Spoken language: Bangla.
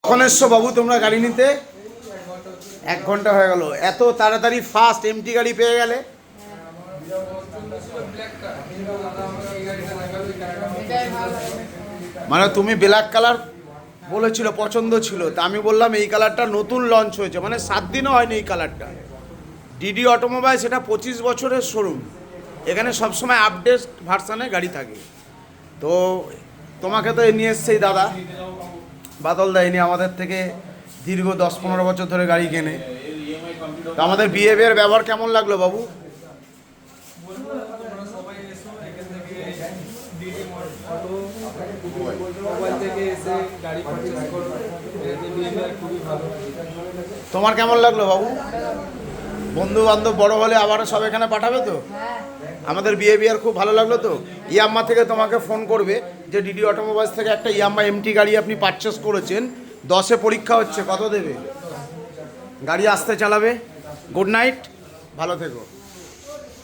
কখন এসছো বাবু তোমরা গাড়ি নিতে? 1 ঘন্টা হয়ে গেল। এত তাড়াতাড়ি ফাস্ট এমটি গাড়ি পেয়ে গেলে? মানে তুমি ব্ল্যাক কালার বলেছিল, পছন্দ ছিল, তা আমি বললাম এই কালারটা নতুন লঞ্চ হয়েছে, মানে 7 দিনও হয়নি এই কালারটা। ডিডি অটোমোবাইলস এটা 25 বছরের শোরুম, এখানে সবসময় আপডেট ভার্সানে গাড়ি থাকে। তো তোমাকে তো নিয়ে এসছে এই দাদা বাদল দেয়নি, আমাদের থেকে দীর্ঘ 10-15 বছর ধরে গাড়ি কেনে। তো আমাদের বিহেভিয়ার ব্যবহার কেমন লাগলো বাবু? তোমার কেমন লাগলো বাবু? বন্ধু বান্ধব বড় হলে আবারও সব এখানে পাঠাবে তো? আমাদের বিহেভিয়ার খুব ভালো লাগলো তো। ইয়াম্মা থেকে তোমাকে ফোন করবে যে ডিডি অটোমোবাইলস থেকে একটা ইয়াম্মা এমটি গাড়ি আপনি পারচেস করেছেন, 10-এ পরীক্ষা হচ্ছে, কত দেবে? গাড়ি আসতে চালাবে। গুড নাইট, ভালো থেকো।